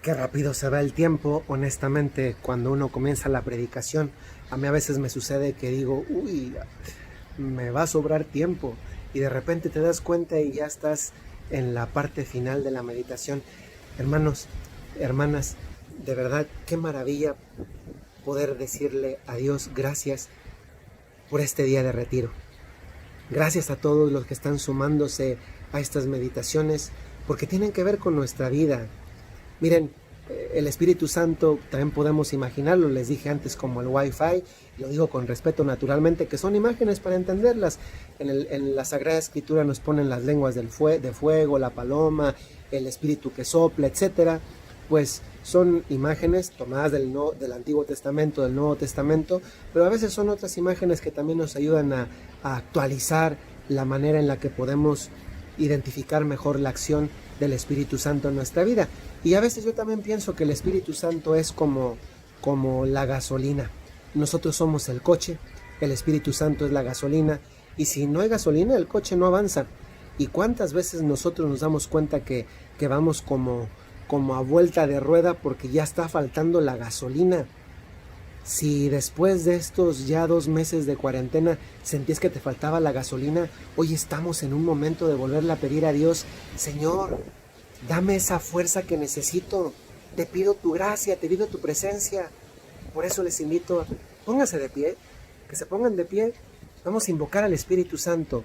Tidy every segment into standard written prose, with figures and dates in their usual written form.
Qué rápido se va el tiempo, honestamente, cuando uno comienza la predicación. A mí a veces me sucede que digo, uy, me va a sobrar tiempo. Y de repente te das cuenta y ya estás en la parte final de la meditación. Hermanos, hermanas, de verdad, qué maravilla poder decirle a Dios gracias por este día de retiro. Gracias a todos los que están sumándose a estas meditaciones, porque tienen que ver con nuestra vida. Miren, el Espíritu Santo también podemos imaginarlo, les dije antes, como el Wi-Fi, lo digo con respeto naturalmente, que son imágenes para entenderlas. En la Sagrada Escritura nos ponen las lenguas de fuego, la paloma, el Espíritu que sopla, etcétera. Pues son imágenes tomadas del Antiguo Testamento, del Nuevo Testamento, pero a veces son otras imágenes que también nos ayudan a actualizar la manera en la que podemos identificar mejor la acción del Espíritu Santo en nuestra vida. Y a veces yo también pienso que el Espíritu Santo es como la gasolina. Nosotros somos el coche, el Espíritu Santo es la gasolina, y si no hay gasolina el coche no avanza. ¿Y cuántas veces nosotros nos damos cuenta que vamos como a vuelta de rueda porque ya está faltando la gasolina? Si después de estos ya 2 meses de cuarentena sentías que te faltaba la gasolina, hoy estamos en un momento de volverle a pedir a Dios: Señor, dame esa fuerza que necesito, te pido tu gracia, te pido tu presencia. Por eso les invito, pónganse de pie, que se pongan de pie, vamos a invocar al Espíritu Santo,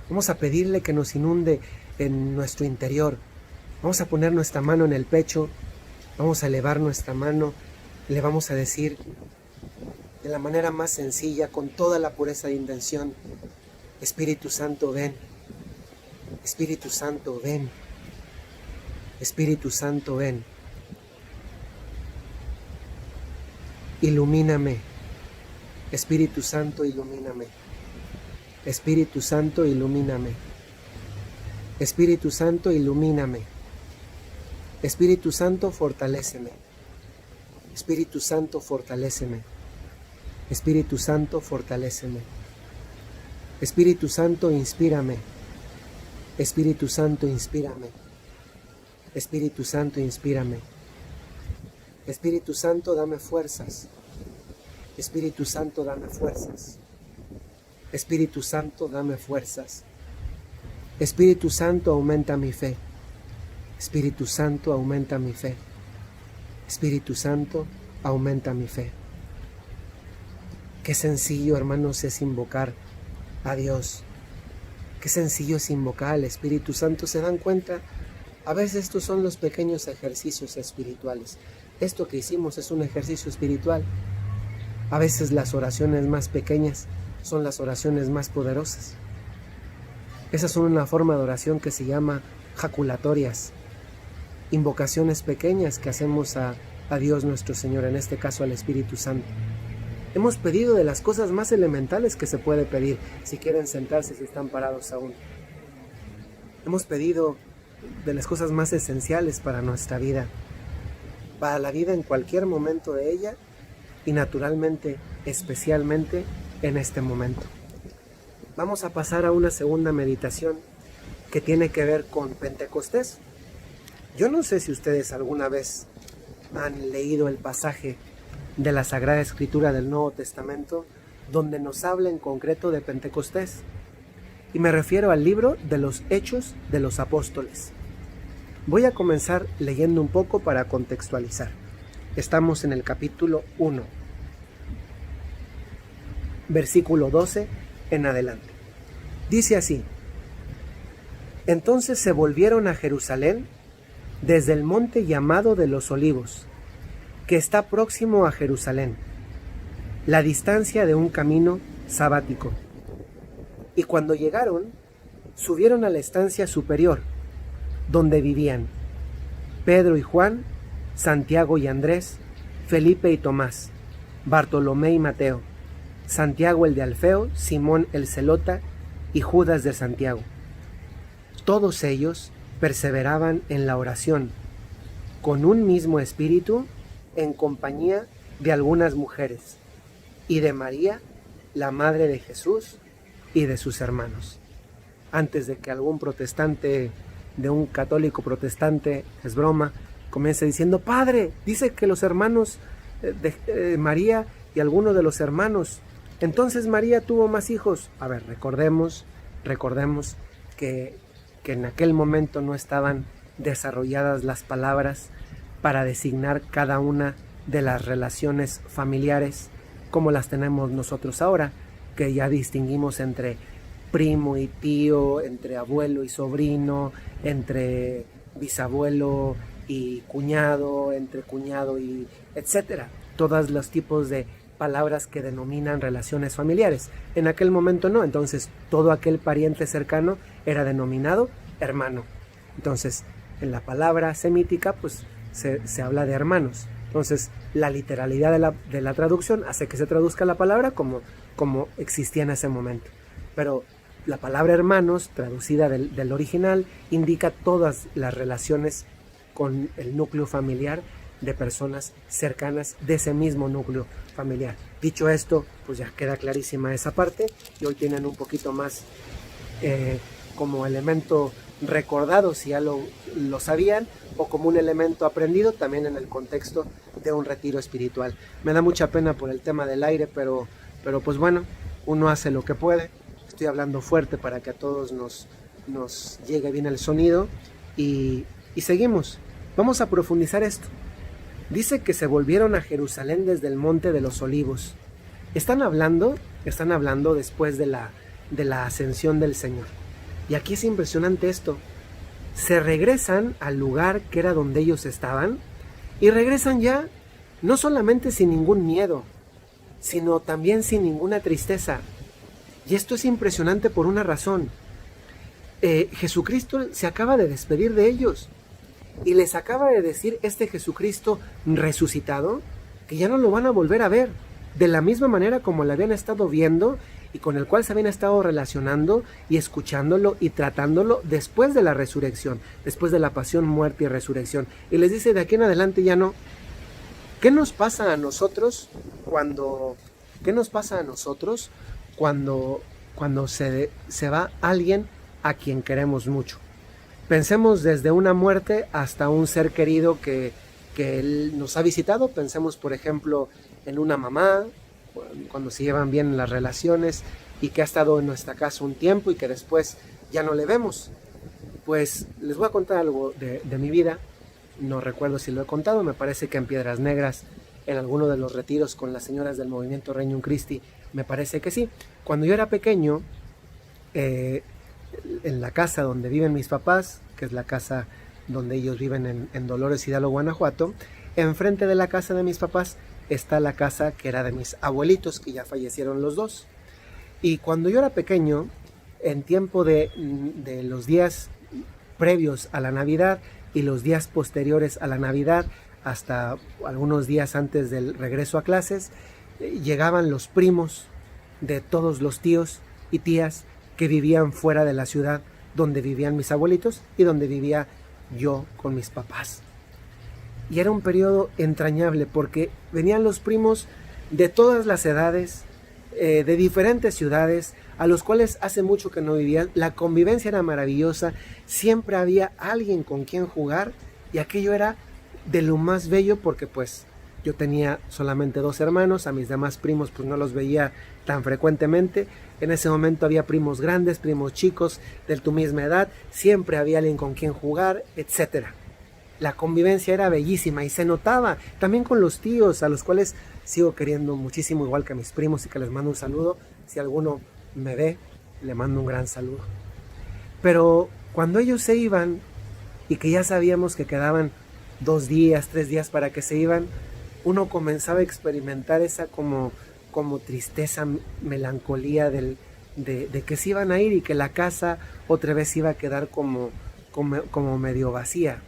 vamos a pedirle que nos inunde en nuestro interior, vamos a poner nuestra mano en el pecho, vamos a elevar nuestra mano, le vamos a decir de la manera más sencilla, con toda la pureza de intención: Espíritu Santo, ven. Espíritu Santo, ven. Espíritu Santo, ven. Ilumíname. Espíritu Santo, ilumíname. Espíritu Santo, ilumíname. Espíritu Santo, ilumíname. Espíritu Santo, fortaléceme. Espíritu Santo, fortaléceme. Espíritu Santo, fortaléceme. Espíritu Santo, inspírame. Espíritu Santo, inspírame. Espíritu Santo, inspírame. Espíritu Santo, dame fuerzas. Espíritu Santo, dame fuerzas. Espíritu Santo, dame fuerzas. Espíritu Santo, aumenta mi fe. Espíritu Santo, aumenta mi fe. Espíritu Santo, aumenta mi fe. Qué sencillo, hermanos, es invocar a Dios. Qué sencillo es invocar al Espíritu Santo. ¿Se dan cuenta? A veces estos son los pequeños ejercicios espirituales. Esto que hicimos es un ejercicio espiritual. A veces las oraciones más pequeñas son las oraciones más poderosas. Esas son una forma de oración que se llama jaculatorias. Invocaciones pequeñas que hacemos a Dios nuestro Señor, en este caso al Espíritu Santo. Hemos pedido de las cosas más elementales que se puede pedir, si quieren sentarse, si están parados aún. Hemos pedido de las cosas más esenciales para nuestra vida, para la vida en cualquier momento de ella y naturalmente, especialmente en este momento. Vamos a pasar a una segunda meditación que tiene que ver con Pentecostés. Yo no sé si ustedes alguna vez han leído el pasaje de la Sagrada Escritura del Nuevo Testamento donde nos habla en concreto de Pentecostés, y me refiero al libro de los Hechos de los Apóstoles. Voy a comenzar leyendo un poco para contextualizar. Estamos en el capítulo 1, versículo 12 en adelante. Dice así: Entonces se volvieron a Jerusalén desde el monte llamado de los Olivos, que está próximo a Jerusalén, la distancia de un camino sabático. Y cuando llegaron, subieron a la estancia superior, donde vivían Pedro y Juan, Santiago y Andrés, Felipe y Tomás, Bartolomé y Mateo, Santiago el de Alfeo, Simón el Zelota y Judas de Santiago. Todos ellos perseveraban en la oración, con un mismo espíritu, en compañía de algunas mujeres, y de María, la madre de Jesús, y de sus hermanos. Antes de que algún protestante, de un católico protestante, es broma, comienza diciendo: Padre, dice que los hermanos de María y algunos de los hermanos, entonces María tuvo más hijos. A ver, recordemos que en aquel momento no estaban desarrolladas las palabras para designar cada una de las relaciones familiares como las tenemos nosotros ahora, que ya distinguimos entre primo y tío, entre abuelo y sobrino, entre bisabuelo y cuñado, entre cuñado y etcétera. Todos los tipos de palabras que denominan relaciones familiares. En aquel momento no, entonces todo aquel pariente cercano era denominado hermano. Entonces, en la palabra semítica, pues se habla de hermanos. Entonces, la literalidad de la traducción hace que se traduzca la palabra como existía en ese momento. Pero la palabra hermanos, traducida del original, indica todas las relaciones con el núcleo familiar de personas cercanas de ese mismo núcleo familiar. Dicho esto, pues ya queda clarísima esa parte, y hoy tienen un poquito más como elemento recordado, si ya lo sabían, o como un elemento aprendido también en el contexto de un retiro espiritual. Me da mucha pena por el tema del aire, pero pues bueno, uno hace lo que puede. Estoy hablando fuerte para que a todos nos llegue bien el sonido, y seguimos. Vamos a profundizar esto. Dice que se volvieron a Jerusalén desde el monte de los olivos. Están hablando después de la ascensión del Señor. Y aquí es impresionante esto. Se regresan al lugar que era donde ellos estaban, y regresan ya no solamente sin ningún miedo, sino también sin ninguna tristeza. Y esto es impresionante por una razón. Jesucristo se acaba de despedir de ellos y les acaba de decir, este Jesucristo resucitado, que ya no lo van a volver a ver de la misma manera como lo habían estado viendo y con el cual se habían estado relacionando y escuchándolo y tratándolo después de la resurrección, después de la pasión, muerte y resurrección. Y les dice, de aquí en adelante ya no. ¿Qué nos pasa a nosotros cuando se va alguien a quien queremos mucho? Pensemos desde una muerte hasta un ser querido que él nos ha visitado. Pensemos, por ejemplo, en una mamá, cuando se llevan bien las relaciones y que ha estado en nuestra casa un tiempo y que después ya no le vemos. Pues les voy a contar algo de mi vida. No recuerdo si lo he contado, me parece que en Piedras Negras, en alguno de los retiros con las señoras del movimiento Regnum Christi, me parece que sí. Cuando yo era pequeño, en la casa donde viven mis papás, que es la casa donde ellos viven en Dolores Hidalgo, Guanajuato, enfrente de la casa de mis papás está la casa que era de mis abuelitos, que ya fallecieron los dos. Y cuando yo era pequeño, en tiempo de los días previos a la Navidad y los días posteriores a la Navidad, hasta algunos días antes del regreso a clases, llegaban los primos de todos los tíos y tías que vivían fuera de la ciudad donde vivían mis abuelitos y donde vivía yo con mis papás. Y era un periodo entrañable porque venían los primos de todas las edades, de diferentes ciudades, a los cuales hace mucho que no vivían. La convivencia era maravillosa, siempre había alguien con quien jugar, y aquello era de lo más bello porque pues yo tenía solamente 2 hermanos, a mis demás primos pues no los veía tan frecuentemente. En ese momento había primos grandes, primos chicos de tu misma edad, siempre había alguien con quien jugar, etcétera. La convivencia era bellísima y se notaba también con los tíos, a los cuales sigo queriendo muchísimo, igual que a mis primos, y que les mando un saludo. Si alguno me ve, le mando un gran saludo. Pero cuando ellos se iban y que ya sabíamos que quedaban 2 días, 3 días para que se iban, uno comenzaba a experimentar esa como tristeza, melancolía de que se iban a ir y que la casa otra vez iba a quedar como medio vacía.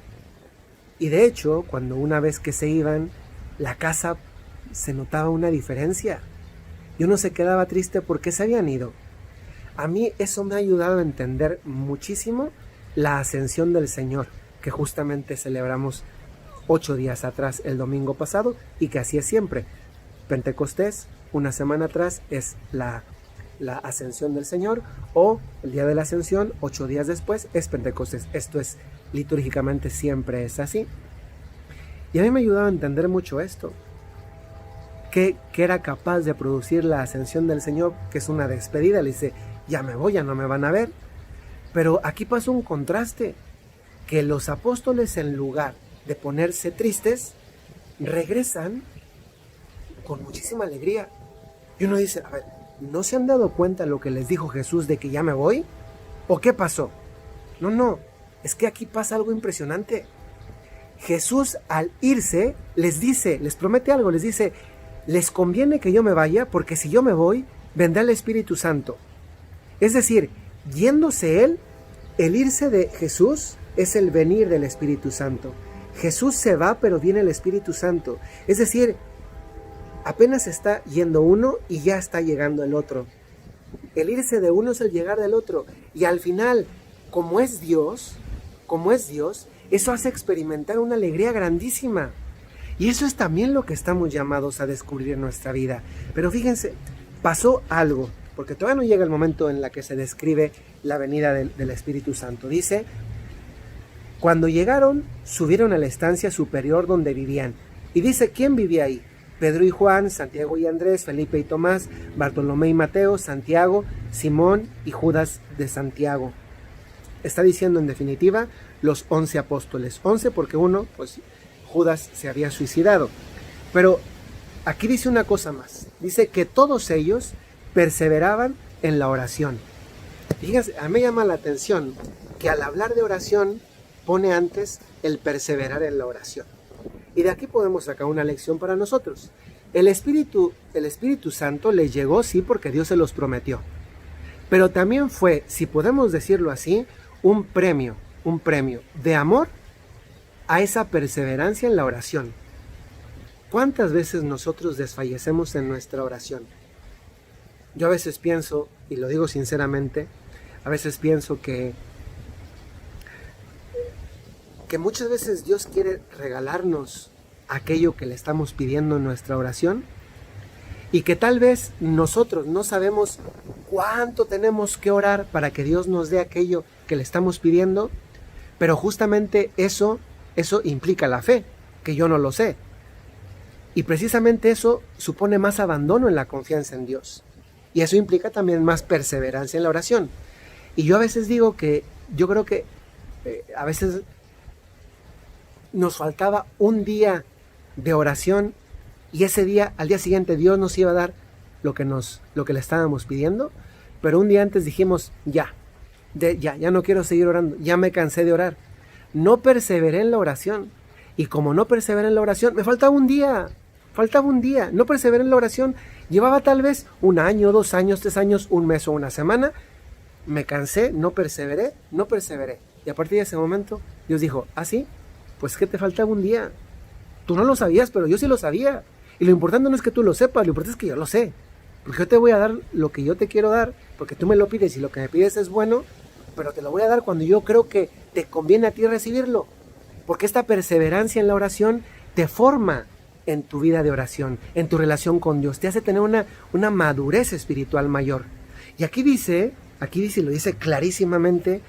Y de hecho, cuando una vez que se iban, la casa se notaba una diferencia. Y uno se quedaba triste porque se habían ido. A mí eso me ha ayudado a entender muchísimo la ascensión del Señor, que justamente celebramos 8 días atrás, el domingo pasado, y que así es siempre. Pentecostés, una semana atrás, es la ascensión del Señor, o el día de la ascensión, 8 días después, es Pentecostés. Esto es litúrgicamente siempre es así. Y a mí me ayudaba a entender mucho esto. Que era capaz de producir la ascensión del Señor, que es una despedida. Le dice, ya me voy, ya no me van a ver. Pero aquí pasa un contraste, que los apóstoles, en lugar de ponerse tristes, regresan con muchísima alegría. Y uno dice, a ver, ¿no se han dado cuenta lo que les dijo Jesús de que ya me voy? ¿O qué pasó? No, es que aquí pasa algo impresionante. Jesús, al irse, les dice, les promete algo, les dice, les conviene que yo me vaya, porque si yo me voy, vendrá el Espíritu Santo. Es decir, yéndose él, el irse de Jesús es el venir del Espíritu Santo. Jesús se va, pero viene el Espíritu Santo. Es decir, apenas está yendo uno y ya está llegando el otro. El irse de uno es el llegar del otro. Y al final, como es Dios, eso hace experimentar una alegría grandísima. Y eso es también lo que estamos llamados a descubrir en nuestra vida. Pero fíjense, pasó algo, porque todavía no llega el momento en la que se describe la venida del Espíritu Santo. Dice, cuando llegaron, subieron a la estancia superior donde vivían. Y dice, ¿quién vivía ahí? Pedro y Juan, Santiago y Andrés, Felipe y Tomás, Bartolomé y Mateo, Santiago, Simón y Judas de Santiago. Está diciendo en definitiva los 11 apóstoles. 11 porque uno, pues Judas se había suicidado. Pero aquí dice una cosa más. Dice que todos ellos perseveraban en la oración. Fíjense, a mí me llama la atención que al hablar de oración pone antes el perseverar en la oración. Y de aquí podemos sacar una lección para nosotros. El Espíritu Santo les llegó, sí, porque Dios se los prometió. Pero también fue, si podemos decirlo así, un premio de amor a esa perseverancia en la oración. ¿Cuántas veces nosotros desfallecemos en nuestra oración? Yo a veces pienso, y lo digo sinceramente, a veces pienso que muchas veces Dios quiere regalarnos aquello que le estamos pidiendo en nuestra oración y que tal vez nosotros no sabemos cuánto tenemos que orar para que Dios nos dé aquello que le estamos pidiendo, pero justamente eso implica la fe, que yo no lo sé. Y precisamente eso supone más abandono en la confianza en Dios. Y eso implica también más perseverancia en la oración. Y yo a veces digo que yo creo que a veces nos faltaba un día de oración y ese día, al día siguiente, Dios nos iba a dar lo que le estábamos pidiendo, pero un día antes dijimos, ya no quiero seguir orando, ya me cansé de orar. No perseveré en la oración, y como no perseveré en la oración, me faltaba un día, no perseveré en la oración, llevaba tal vez 1 año, 2 años, 3 años, 1 mes o 1 semana, me cansé, no perseveré, y a partir de ese momento, Dios dijo, ¿ah, sí? Pues que te faltaba un día. Tú no lo sabías, pero yo sí lo sabía. Y lo importante no es que tú lo sepas, lo importante es que yo lo sé. Porque yo te voy a dar lo que yo te quiero dar, porque tú me lo pides y lo que me pides es bueno, pero te lo voy a dar cuando yo creo que te conviene a ti recibirlo. Porque esta perseverancia en la oración te forma en tu vida de oración, en tu relación con Dios, te hace tener una madurez espiritual mayor. Y aquí dice, lo dice clarísimamente,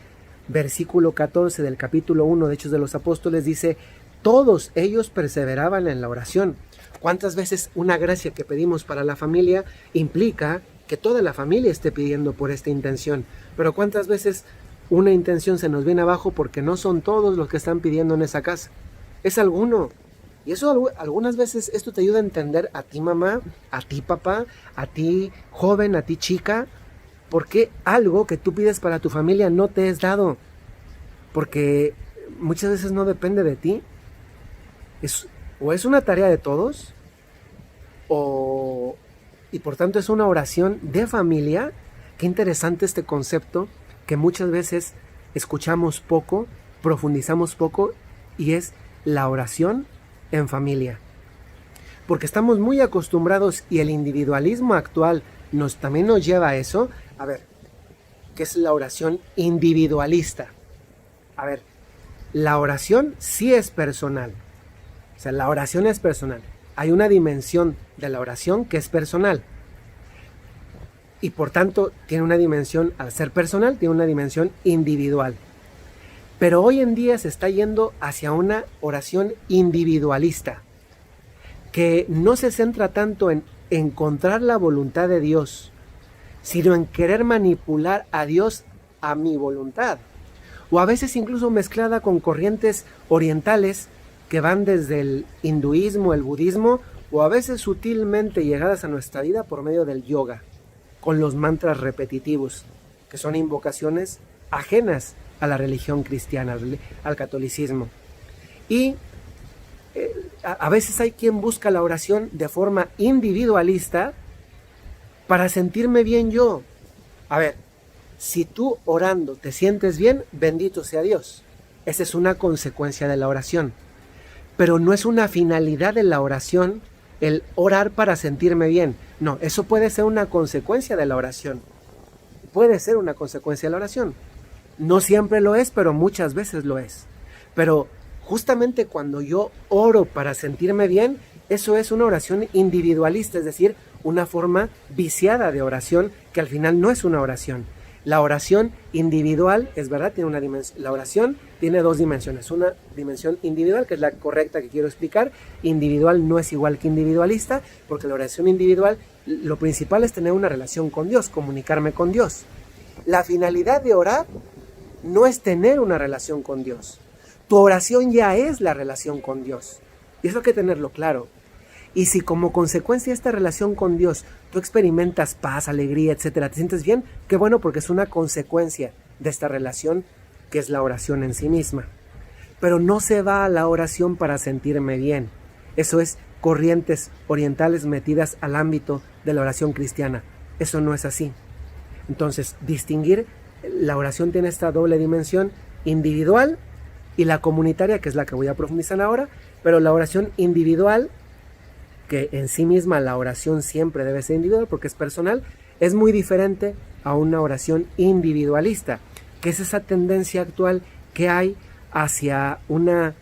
versículo 14 del capítulo 1 de Hechos de los Apóstoles, dice, todos ellos perseveraban en la oración. ¿Cuántas veces una gracia que pedimos para la familia implica que toda la familia esté pidiendo por esta intención? Pero ¿cuántas veces una intención se nos viene abajo porque no son todos los que están pidiendo en esa casa? Es alguno. Y eso algunas veces esto te ayuda a entender a ti mamá, a ti papá, a ti joven, a ti chica, por qué algo que tú pides para tu familia no te es dado. Porque muchas veces no depende de ti. O es una tarea de todos, y por tanto es una oración de familia. Qué interesante este concepto que muchas veces escuchamos poco, profundizamos poco, y es la oración en familia. Porque estamos muy acostumbrados y el individualismo actual también nos lleva a eso. A ver, ¿qué es la oración individualista? A ver, la oración sí es personal. O sea, la oración es personal. Hay una dimensión de la oración que es personal. Y por tanto, tiene una dimensión, al ser personal, tiene una dimensión individual. Pero hoy en día se está yendo hacia una oración individualista, que no se centra tanto en encontrar la voluntad de Dios, sino en querer manipular a Dios a mi voluntad. O a veces incluso mezclada con corrientes orientales que van desde el hinduismo, el budismo, o a veces sutilmente llegadas a nuestra vida por medio del yoga, con los mantras repetitivos, que son invocaciones ajenas a la religión cristiana, al catolicismo. Y a veces hay quien busca la oración de forma individualista para sentirme bien yo. A ver, si tú orando te sientes bien, bendito sea Dios. Esa es una consecuencia de la oración. Pero no es una finalidad de la oración el orar para sentirme bien. No, eso puede ser una consecuencia de la oración. Puede ser una consecuencia de la oración. No siempre lo es, pero muchas veces lo es. Pero justamente cuando yo oro para sentirme bien, eso es una oración individualista, es decir, una forma viciada de oración que al final no es una oración. La oración individual, es verdad, tiene una dimensión. La oración tiene dos dimensiones. Una dimensión individual, que es la correcta que quiero explicar. Individual no es igual que individualista, porque la oración individual, lo principal es tener una relación con Dios, comunicarme con Dios. La finalidad de orar no es tener una relación con Dios. Tu oración ya es la relación con Dios. Y eso hay que tenerlo claro. Y si como consecuencia de esta relación con Dios tú experimentas paz, alegría, etcétera, te sientes bien, qué bueno, porque es una consecuencia de esta relación que es la oración en sí misma. Pero no se va a la oración para sentirme bien. Eso es corrientes orientales metidas al ámbito de la oración cristiana. Eso no es así. Entonces, distinguir, la oración tiene esta doble dimensión individual y la comunitaria, que es la que voy a profundizar ahora, pero la oración individual, que en sí misma la oración siempre debe ser individual porque es personal, es muy diferente a una oración individualista, que es esa tendencia actual que hay hacia una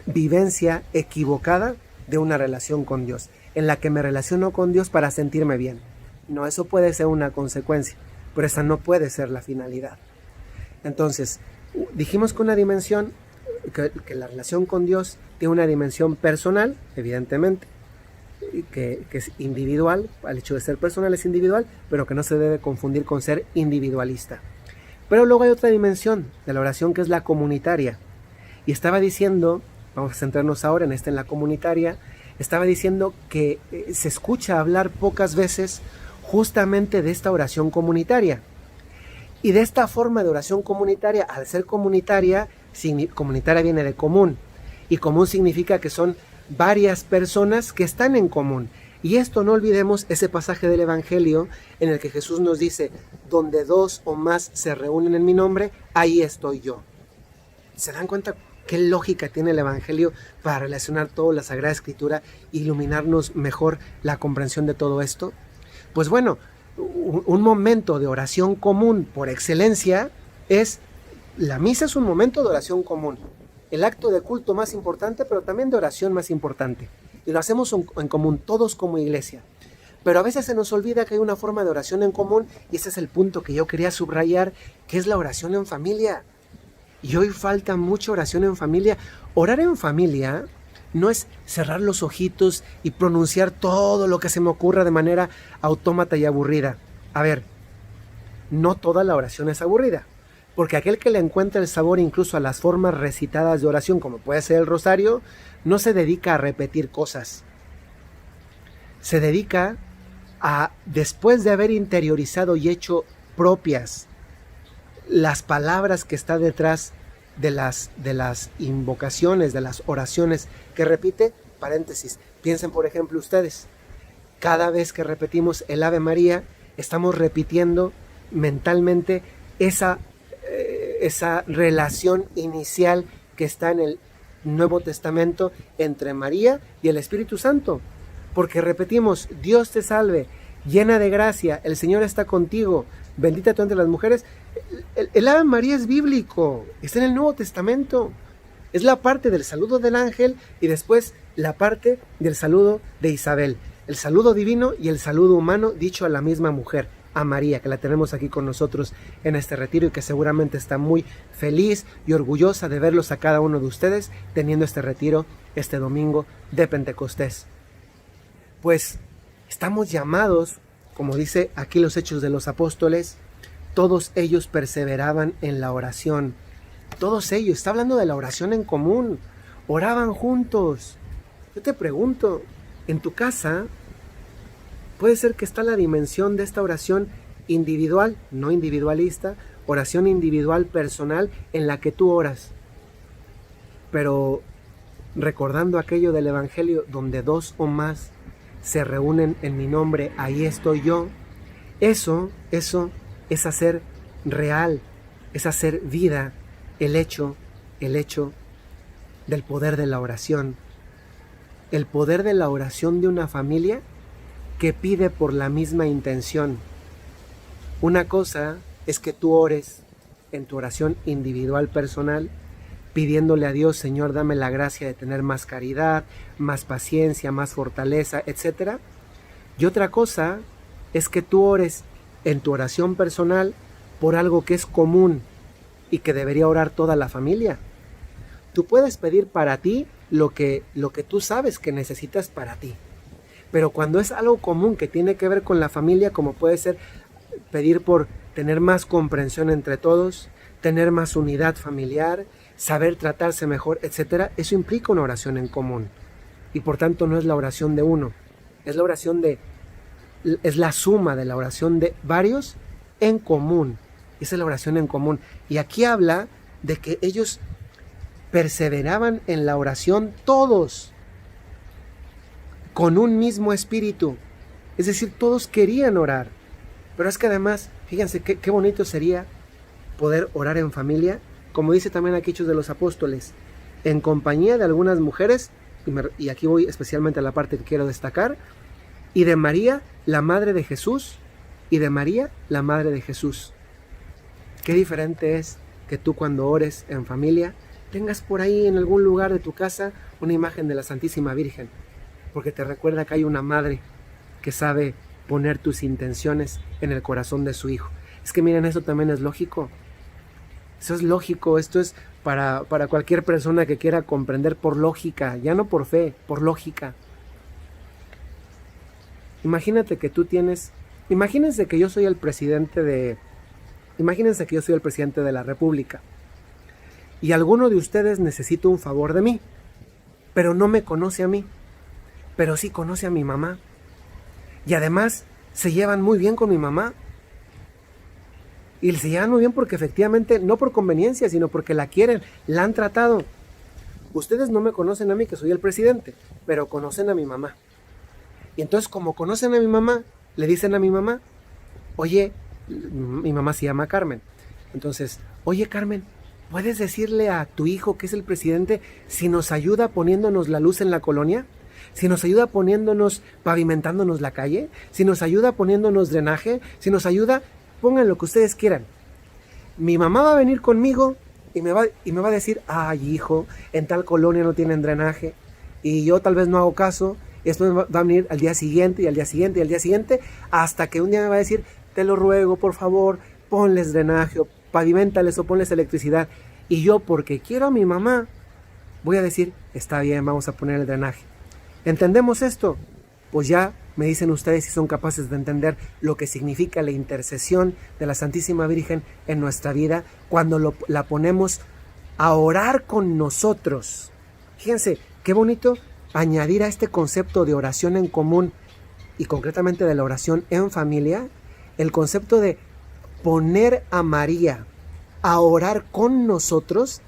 vivencia equivocada de una relación con Dios, en la que me relaciono con Dios para sentirme bien. No, eso puede ser una consecuencia, pero esa no puede ser la finalidad. Entonces, dijimos que una dimensión, que la relación con Dios tiene una dimensión personal, evidentemente, que es individual. Al hecho de ser personal es individual, pero que no se debe confundir con ser individualista. Pero luego hay otra dimensión de la oración, que es la comunitaria. Y estaba diciendo, vamos a centrarnos ahora en la comunitaria, estaba diciendo que se escucha hablar pocas veces justamente de esta oración comunitaria. Y de esta forma de oración comunitaria, al ser comunitaria, comunitaria viene de común, y común significa que son varias personas que están en común. Y esto, no olvidemos ese pasaje del Evangelio en el que Jesús nos dice: donde dos o más se reúnen en mi nombre, ahí estoy yo. ¿Se dan cuenta qué lógica tiene el Evangelio para relacionar toda la Sagrada Escritura e iluminarnos mejor la comprensión de todo esto? Pues bueno, un momento de oración común por excelencia es la misa. Es un momento de oración común, el acto de culto más importante, pero también de oración más importante. Y lo hacemos en común, todos como iglesia. Pero a veces se nos olvida que hay una forma de oración en común, y ese es el punto que yo quería subrayar, que es la oración en familia. Y hoy falta mucha oración en familia. Orar en familia no es cerrar los ojitos y pronunciar todo lo que se me ocurra de manera autómata y aburrida. A ver, no toda la oración es aburrida, porque aquel que le encuentra el sabor incluso a las formas recitadas de oración, como puede ser el rosario, no se dedica a repetir cosas. Se dedica a, después de haber interiorizado y hecho propias las palabras que está detrás de las invocaciones, de las oraciones que repite, paréntesis, piensen por ejemplo ustedes, cada vez que repetimos el Ave María, estamos repitiendo mentalmente esa relación inicial que está en el Nuevo Testamento entre María y el Espíritu Santo, porque repetimos: Dios te salve, llena de gracia, el Señor está contigo, bendita tú entre las mujeres. El Ave María es bíblico, está en el Nuevo Testamento, es la parte del saludo del ángel y después la parte del saludo de Isabel, el saludo divino y el saludo humano dicho a la misma mujer. a María, que la tenemos aquí con nosotros en este retiro y que seguramente está muy feliz y orgullosa de verlos a cada uno de ustedes teniendo este retiro este domingo de Pentecostés. Pues estamos llamados, como dice aquí los Hechos de los Apóstoles, todos ellos perseveraban en la oración. Todos ellos, está hablando de la oración en común, oraban juntos. Yo te pregunto, en tu casa, puede ser que está la dimensión de esta oración individual, no individualista, oración individual, personal, en la que tú oras. Pero recordando aquello del Evangelio, donde 2 o más se reúnen en mi nombre, ahí estoy yo. Eso es hacer real, es hacer vida el hecho del poder de la oración. El poder de la oración de una familia que pide por la misma intención. Una cosa es que tú ores en tu oración individual personal, pidiéndole a Dios, Señor, dame la gracia de tener más caridad, más paciencia, más fortaleza, etc. Y otra cosa es que tú ores en tu oración personal por algo que es común y que debería orar toda la familia. Tú puedes pedir para ti lo que tú sabes que necesitas para ti. Pero cuando es algo común que tiene que ver con la familia, como puede ser pedir por tener más comprensión entre todos, tener más unidad familiar, saber tratarse mejor, etc., eso implica una oración en común. Y por tanto no es la oración de uno, es la suma de la oración de varios en común. Esa es la oración en común. Y aquí habla de que ellos perseveraban en la oración todos, con un mismo espíritu. Es decir, todos querían orar. Pero es que además, fíjense qué bonito sería poder orar en familia, como dice también aquí Hechos de los Apóstoles, en compañía de algunas mujeres, y aquí voy especialmente a la parte que quiero destacar, y de María, la madre de Jesús, y de María, la madre de Jesús. Qué diferente es que tú cuando ores en familia, tengas por ahí en algún lugar de tu casa una imagen de la Santísima Virgen, porque te recuerda que hay una madre que sabe poner tus intenciones en el corazón de su hijo. Es que miren, eso también es lógico. Eso es lógico, esto es para cualquier persona que quiera comprender por lógica, ya no por fe, por lógica. Imagínense que yo soy el presidente de la República y alguno de ustedes necesita un favor de mí, pero no me conoce a mí, pero sí conoce a mi mamá. Y además se llevan muy bien con mi mamá. Y se llevan muy bien porque efectivamente, no por conveniencia, sino porque la quieren, la han tratado. Ustedes no me conocen a mí, que soy el presidente, pero conocen a mi mamá. Y entonces, como conocen a mi mamá, le dicen a mi mamá, oye, mi mamá se llama Carmen. Entonces, oye Carmen, ¿puedes decirle a tu hijo que es el presidente si nos ayuda poniéndonos la luz en la colonia? Si nos ayuda pavimentándonos la calle, si nos ayuda poniéndonos drenaje, si nos ayuda, pongan lo que ustedes quieran. Mi mamá va a venir conmigo y me va a decir, ay hijo, en tal colonia no tienen drenaje, y yo tal vez no hago caso, y después va a venir al día siguiente, y al día siguiente, y al día siguiente, hasta que un día me va a decir, te lo ruego, por favor, ponles drenaje, o pavimentales, o ponles electricidad. Y yo, porque quiero a mi mamá, voy a decir, está bien, vamos a poner el drenaje. ¿Entendemos esto? Pues ya me dicen ustedes si son capaces de entender lo que significa la intercesión de la Santísima Virgen en nuestra vida cuando la ponemos a orar con nosotros. Fíjense, qué bonito añadir a este concepto de oración en común y concretamente de la oración en familia, el concepto de poner a María a orar con nosotros,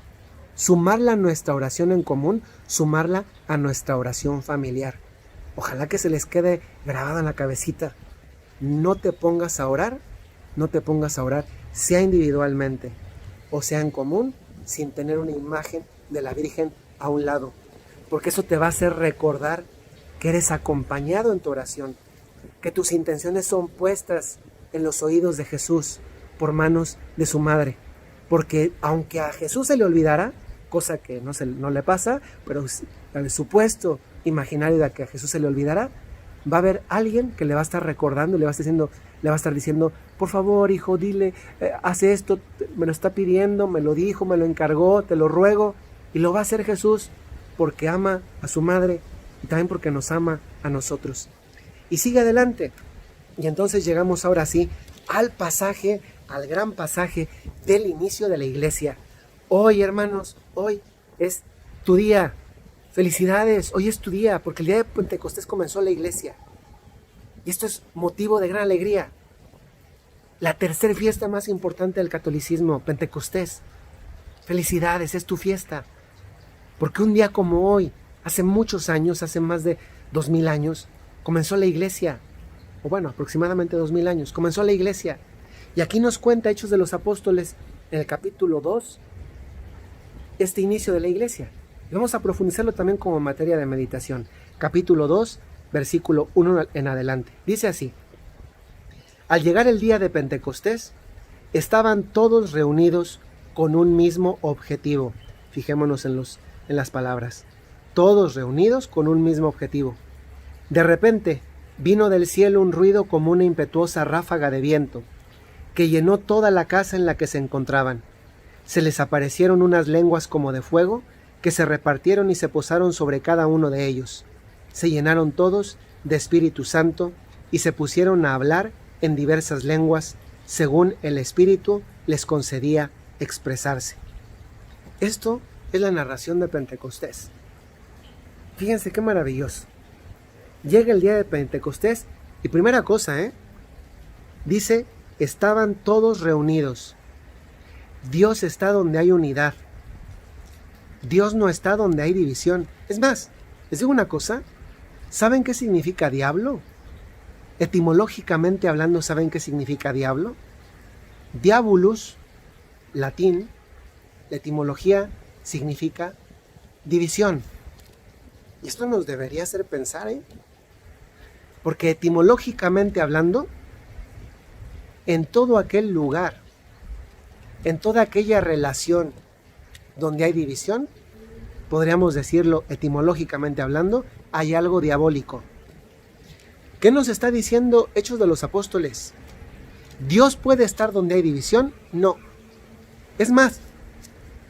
sumarla a nuestra oración en común, sumarla a nuestra oración familiar. Ojalá que se les quede grabado en la cabecita. No te pongas a orar, sea individualmente o sea en común, sin tener una imagen de la Virgen a un lado. Porque eso te va a hacer recordar que eres acompañado en tu oración, que tus intenciones son puestas en los oídos de Jesús por manos de su madre. Porque aunque a Jesús se le olvidara, cosa que no le pasa, pero el supuesto imaginario de que a Jesús se le olvidará, va a haber alguien que le va a estar recordando y le va a estar diciendo, le va a estar diciendo, por favor, hijo, dile, haz esto, me lo está pidiendo, me lo dijo, me lo encargó, te lo ruego. Y lo va a hacer Jesús porque ama a su madre y también porque nos ama a nosotros. Y sigue adelante. Y entonces llegamos ahora sí al pasaje, al gran pasaje del inicio de la iglesia. Hoy, hermanos, hoy es tu día. Felicidades, hoy es tu día, porque el día de Pentecostés comenzó la iglesia. Y esto es motivo de gran alegría. La tercera fiesta más importante del catolicismo, Pentecostés. Felicidades, es tu fiesta. Porque un día como hoy, hace muchos años, hace más de 2000 años, comenzó la iglesia. O bueno, aproximadamente 2000 años, comenzó la iglesia. Y aquí nos cuenta Hechos de los Apóstoles, en el capítulo 2, este inicio de la iglesia. Y vamos a profundizarlo también como materia de meditación. Capítulo 2, versículo 1 en adelante. Dice así: al llegar el día de Pentecostés, estaban todos reunidos con un mismo objetivo. Fijémonos en las palabras. Todos reunidos con un mismo objetivo. De repente, vino del cielo un ruido como una impetuosa ráfaga de viento, que llenó toda la casa en la que se encontraban. Se les aparecieron unas lenguas como de fuego, que se repartieron y se posaron sobre cada uno de ellos. Se llenaron todos de Espíritu Santo y se pusieron a hablar en diversas lenguas, según el Espíritu les concedía expresarse. Esto es la narración de Pentecostés. Fíjense qué maravilloso. Llega el día de Pentecostés y primera cosa, dice, estaban todos reunidos. Dios está donde hay unidad. Dios no está donde hay división. Es más, les digo una cosa, ¿saben qué significa diablo? Etimológicamente hablando, ¿saben qué significa diablo? Diabolus, latín, la etimología significa división. Y esto nos debería hacer pensar, porque etimológicamente hablando, en todo aquel lugar, en toda aquella relación donde hay división, podríamos decirlo etimológicamente hablando, hay algo diabólico. ¿Qué nos está diciendo Hechos de los Apóstoles? ¿Dios puede estar donde hay división? No. Es más,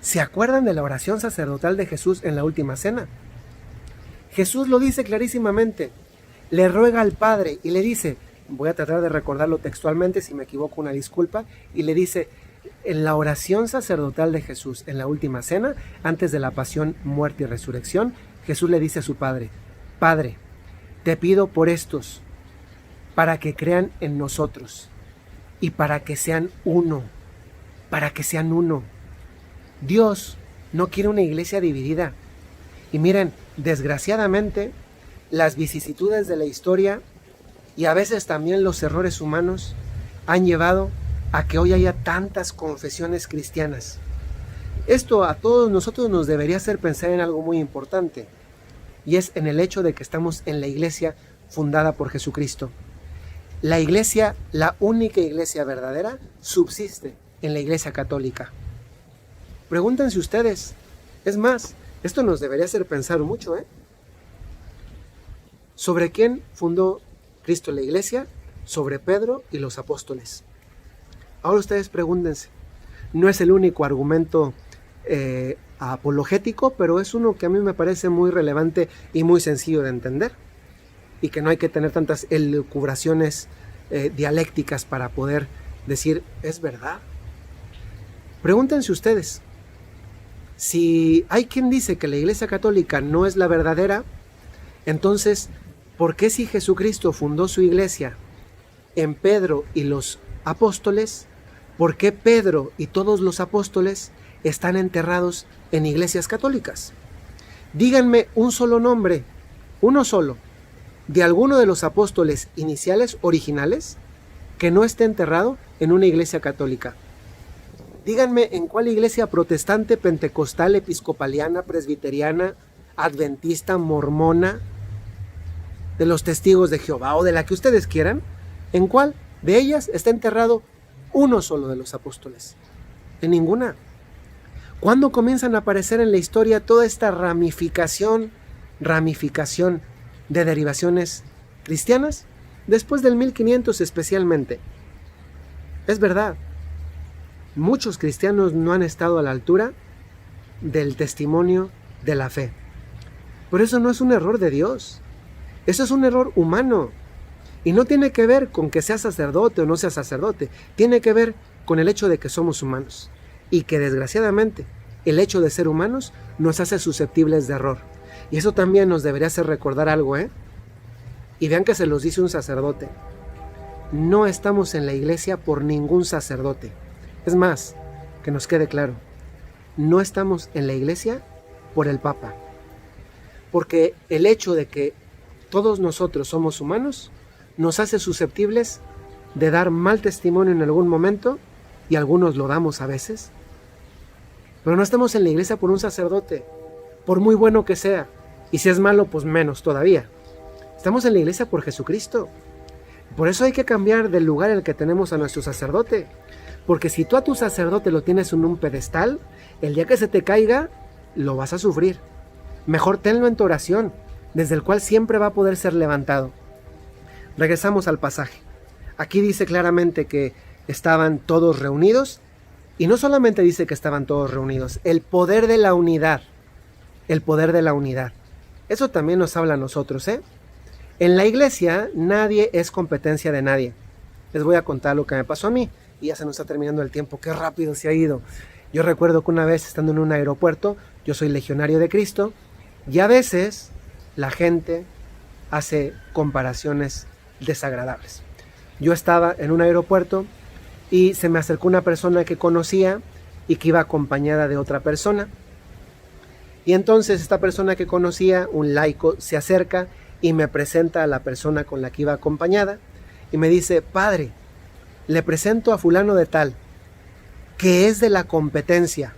¿se acuerdan de la oración sacerdotal de Jesús en la última cena? Jesús lo dice clarísimamente. Le ruega al Padre y le dice, voy a tratar de recordarlo textualmente, si me equivoco una disculpa, y le dice, en la oración sacerdotal de Jesús en la última cena, antes de la pasión, muerte y resurrección, Jesús le dice a su Padre, Padre, te pido por estos, para que crean en nosotros y para que sean uno, para que sean uno. Dios no quiere una iglesia dividida. Y miren, desgraciadamente, las vicisitudes de la historia y a veces también los errores humanos han llevado a que hoy haya tantas confesiones cristianas. Esto a todos nosotros nos debería hacer pensar en algo muy importante, y es en el hecho de que estamos en la iglesia fundada por Jesucristo. La iglesia, la única iglesia verdadera, subsiste en la iglesia católica. Pregúntense ustedes, es más, esto nos debería hacer pensar mucho, ¿sobre quién fundó Cristo la iglesia? Sobre Pedro y los apóstoles. Ahora ustedes pregúntense, no es el único argumento apologético, pero es uno que a mí me parece muy relevante y muy sencillo de entender, y que no hay que tener tantas elucubraciones dialécticas para poder decir, es verdad. Pregúntense ustedes, si hay quien dice que la iglesia católica no es la verdadera, entonces, ¿por qué si Jesucristo fundó su iglesia en Pedro y los apóstoles, por qué Pedro y todos los apóstoles están enterrados en iglesias católicas? Díganme un solo nombre, uno solo, de alguno de los apóstoles iniciales, originales, que no esté enterrado en una iglesia católica. Díganme en cuál iglesia protestante, pentecostal, episcopaliana, presbiteriana, adventista, mormona, de los testigos de Jehová o de la que ustedes quieran, en cuál de ellas está enterrado uno solo de los apóstoles. En ninguna. ¿Cuándo comienzan a aparecer en la historia toda esta ramificación de derivaciones cristianas? después del 1500 especialmente. Es verdad, muchos cristianos no han estado a la altura del testimonio de la fe. Pero eso no es un error de Dios, eso es un error humano. Y no tiene que ver con que seas sacerdote o no seas sacerdote, tiene que ver con el hecho de que somos humanos. Y que desgraciadamente el hecho de ser humanos nos hace susceptibles de error. Y eso también nos debería hacer recordar algo, Y vean que se los dice un sacerdote. No estamos en la iglesia por ningún sacerdote. Es más, que nos quede claro, no estamos en la iglesia por el Papa. Porque el hecho de que todos nosotros somos humanos nos hace susceptibles de dar mal testimonio en algún momento, y algunos lo damos a veces. Pero no estamos en la iglesia por un sacerdote, por muy bueno que sea, y si es malo, pues menos todavía. Estamos en la iglesia por Jesucristo. Por eso hay que cambiar del lugar en el que tenemos a nuestro sacerdote. Porque si tú a tu sacerdote lo tienes en un pedestal, el día que se te caiga, lo vas a sufrir. Mejor tenlo en tu oración, desde el cual siempre va a poder ser levantado. Regresamos al pasaje. Aquí dice claramente que estaban todos reunidos, y no solamente dice que estaban todos reunidos, el poder de la unidad. El poder de la unidad. Eso también nos habla a nosotros, En la iglesia nadie es competencia de nadie. Les voy a contar lo que me pasó a mí, y ya se nos está terminando el tiempo, qué rápido se ha ido. Yo recuerdo que una vez estando en un aeropuerto, yo soy legionario de Cristo, y a veces la gente hace comparaciones desagradables. Yo estaba en un aeropuerto y se me acercó una persona que conocía y que iba acompañada de otra persona. Y entonces esta persona que conocía, un laico, se acerca y me presenta a la persona con la que iba acompañada y me dice: padre, le presento a fulano de tal, que es de la competencia.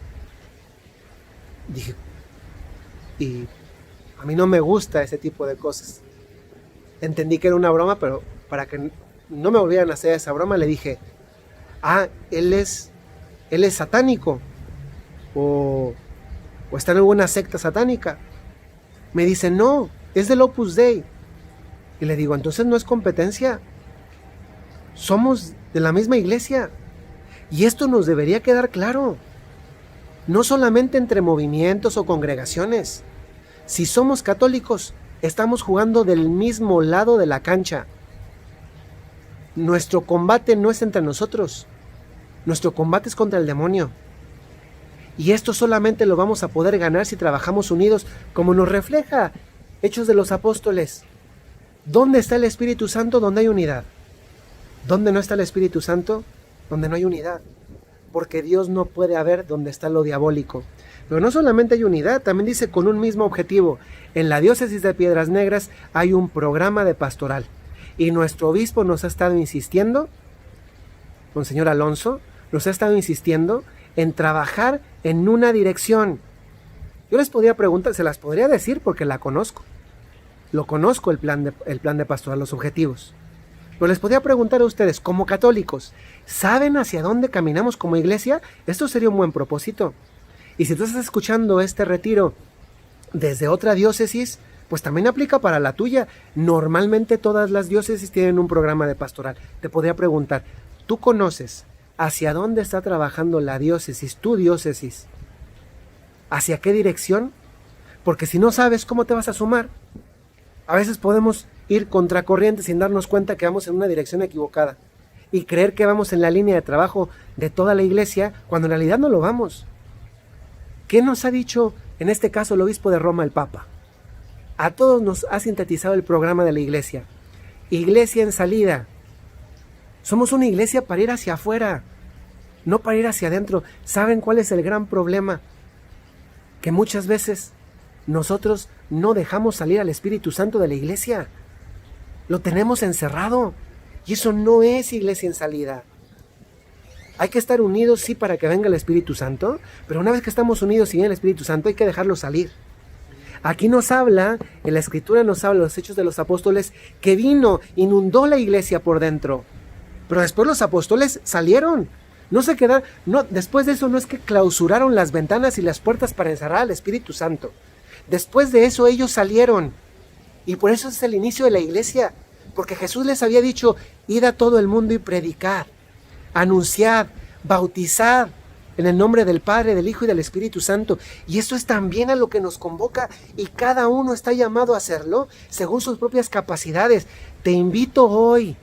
Dije, y a mí no me gusta ese tipo de cosas. Entendí que era una broma, pero para que no me volvieran a hacer esa broma, le dije: él es satánico, o está en alguna secta satánica. Me dice: no, es del Opus Dei. Y le digo: entonces no es competencia, somos de la misma iglesia, y esto nos debería quedar claro, no solamente entre movimientos o congregaciones. Si somos católicos, estamos jugando del mismo lado de la cancha. Nuestro combate no es entre nosotros, nuestro combate es contra el demonio. Y esto solamente lo vamos a poder ganar si trabajamos unidos, como nos refleja Hechos de los Apóstoles. ¿Dónde está el Espíritu Santo? Donde hay unidad. ¿Dónde no está el Espíritu Santo? Donde no hay unidad. Porque Dios no puede haber donde está lo diabólico. Pero no solamente hay unidad, también dice con un mismo objetivo. En la diócesis de Piedras Negras hay un programa de pastoral. Y nuestro obispo nos ha estado insistiendo, Monseñor Alonso, nos ha estado insistiendo en trabajar en una dirección. Yo les podría preguntar, se las podría decir porque la conozco. Lo conozco el plan de pastoral, los objetivos. Pero les podría preguntar a ustedes, como católicos, ¿saben hacia dónde caminamos como iglesia? Esto sería un buen propósito. Y si tú estás escuchando este retiro desde otra diócesis, pues también aplica para la tuya. Normalmente todas las diócesis tienen un programa de pastoral. Te podría preguntar, ¿tú conoces hacia dónde está trabajando la diócesis, tu diócesis? ¿Hacia qué dirección? Porque si no sabes, ¿cómo te vas a sumar? A veces podemos ir contracorriente sin darnos cuenta que vamos en una dirección equivocada y creer que vamos en la línea de trabajo de toda la iglesia cuando en realidad no lo vamos. ¿Qué nos ha dicho en este caso el obispo de Roma, el Papa? A todos nos ha sintetizado el programa de la iglesia. Iglesia en salida. Somos una iglesia para ir hacia afuera, no para ir hacia adentro. ¿Saben cuál es el gran problema? Que muchas veces nosotros no dejamos salir al Espíritu Santo de la iglesia. Lo tenemos encerrado. Y eso no es iglesia en salida. Hay que estar unidos, sí, para que venga el Espíritu Santo, pero una vez que estamos unidos y viene el Espíritu Santo, hay que dejarlo salir. Aquí nos habla, en la Escritura nos habla, los Hechos de los Apóstoles, que vino, inundó la iglesia por dentro. Pero después los apóstoles salieron. No se quedaron, no, después de eso no es que clausuraron las ventanas y las puertas para encerrar al Espíritu Santo. Después de eso ellos salieron. Y por eso es el inicio de la iglesia. Porque Jesús les había dicho, id a todo el mundo y predicad, anunciad, bautizad en el nombre del Padre, del Hijo y del Espíritu Santo. Y eso es también a lo que nos convoca y cada uno está llamado a hacerlo según sus propias capacidades. Te invito hoy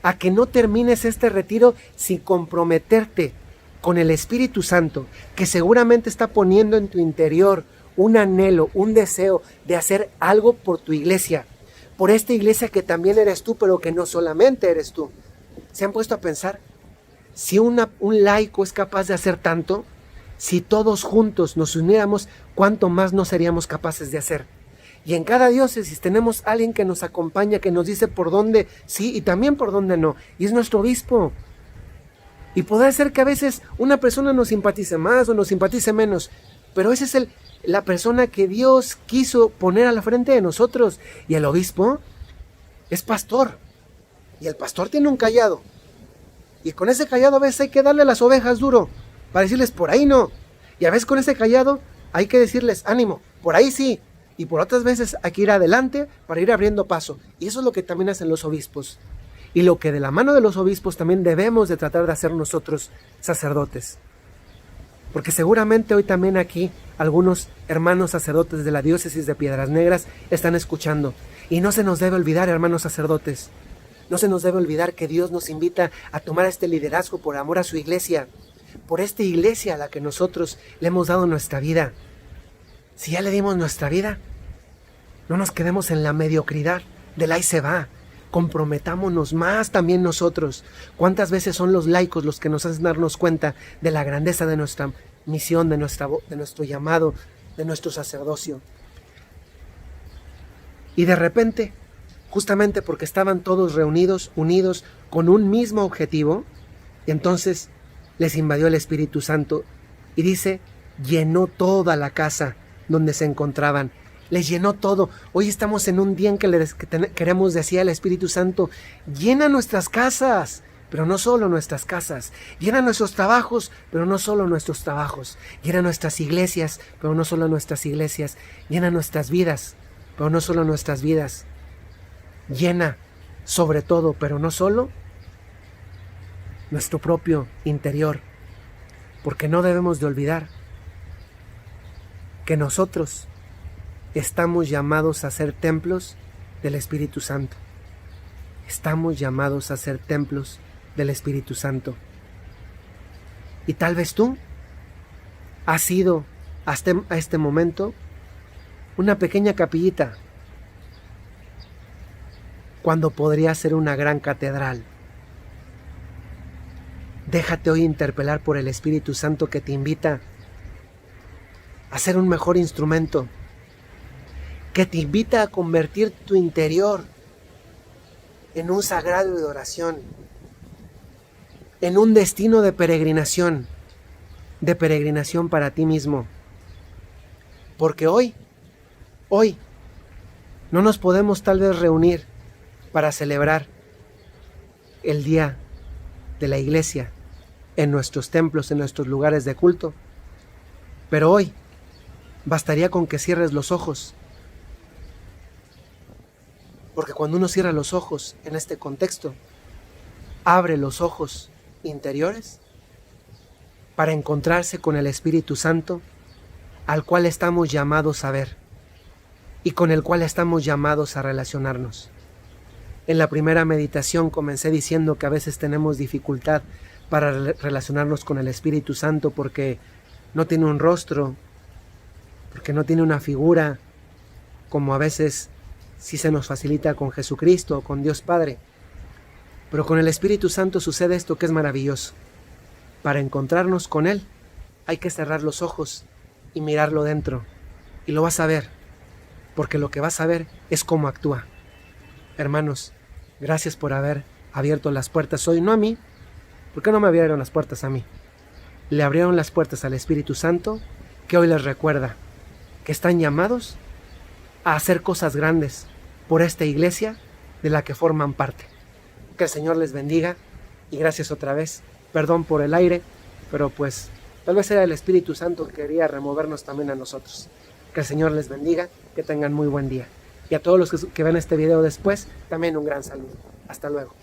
a que no termines este retiro sin comprometerte con el Espíritu Santo, que seguramente está poniendo en tu interior un anhelo, un deseo de hacer algo por tu iglesia, por esta iglesia que también eres tú, pero que no solamente eres tú. ¿Se han puesto a pensar? Si un laico es capaz de hacer tanto, si todos juntos nos uniéramos, ¿cuánto más no seríamos capaces de hacer? Y en cada diócesis tenemos alguien que nos acompaña, que nos dice por dónde sí y también por dónde no. Y es nuestro obispo. Y puede ser que a veces una persona nos simpatice más o nos simpatice menos, pero esa es la persona que Dios quiso poner a la frente de nosotros. Y el obispo es pastor. Y el pastor tiene un cayado. Y con ese cayado a veces hay que darle a las ovejas duro, para decirles por ahí no. Y a veces con ese cayado hay que decirles ánimo, por ahí sí. Y por otras veces hay que ir adelante para ir abriendo paso. Y eso es lo que también hacen los obispos. Y lo que de la mano de los obispos también debemos de tratar de hacer nosotros, sacerdotes. Porque seguramente hoy también aquí algunos hermanos sacerdotes de la diócesis de Piedras Negras están escuchando. Y no se nos debe olvidar, hermanos sacerdotes, no se nos debe olvidar que Dios nos invita a tomar este liderazgo por amor a su iglesia, por esta iglesia a la que nosotros le hemos dado nuestra vida. Si ya le dimos nuestra vida, no nos quedemos en la mediocridad del ahí se va. Comprometámonos más también nosotros. ¿Cuántas veces son los laicos los que nos hacen darnos cuenta de la grandeza de nuestra misión, de nuestro llamado, de nuestro sacerdocio? Y de repente, justamente porque estaban todos reunidos, unidos con un mismo objetivo, y entonces les invadió el Espíritu Santo y dice, llenó toda la casa donde se encontraban. Les llenó todo. Hoy estamos en un día en que queremos decir al Espíritu Santo, llena nuestras casas, pero no solo nuestras casas. Llena nuestros trabajos, pero no solo nuestros trabajos. Llena nuestras iglesias, pero no solo nuestras iglesias. Llena nuestras vidas, pero no solo nuestras vidas. Llena sobre todo, pero no solo, nuestro propio interior. Porque no debemos de olvidar que nosotros estamos llamados a ser templos del Espíritu Santo. Estamos llamados a ser templos del Espíritu Santo. Y tal vez tú has sido hasta este momento una pequeña capillita, cuando podría ser una gran catedral. Déjate hoy interpelar por el Espíritu Santo que te invita a ser un mejor instrumento, que te invita a convertir tu interior en un sagrado de oración, en un destino de peregrinación para ti mismo. Porque hoy, no nos podemos tal vez reunir para celebrar el día de la iglesia en nuestros templos, en nuestros lugares de culto. Pero hoy bastaría con que cierres los ojos. Porque cuando uno cierra los ojos en este contexto, abre los ojos interiores para encontrarse con el Espíritu Santo, al cual estamos llamados a ver y con el cual estamos llamados a relacionarnos. En la primera meditación comencé diciendo que a veces tenemos dificultad para relacionarnos con el Espíritu Santo porque no tiene un rostro, porque no tiene una figura, como a veces sí se nos facilita con Jesucristo o con Dios Padre. Pero con el Espíritu Santo sucede esto que es maravilloso. Para encontrarnos con Él hay que cerrar los ojos y mirarlo dentro. Y lo vas a ver, porque lo que vas a ver es cómo actúa. Hermanos, gracias por haber abierto las puertas hoy, no a mí. ¿Por qué no me abrieron las puertas a mí? Le abrieron las puertas al Espíritu Santo, que hoy les recuerda que están llamados a hacer cosas grandes por esta iglesia de la que forman parte. Que el Señor les bendiga y gracias otra vez. Perdón por el aire, pero pues tal vez era el Espíritu Santo que quería removernos también a nosotros. Que el Señor les bendiga, que tengan muy buen día. Y a todos los que ven este video después, también un gran saludo. Hasta luego.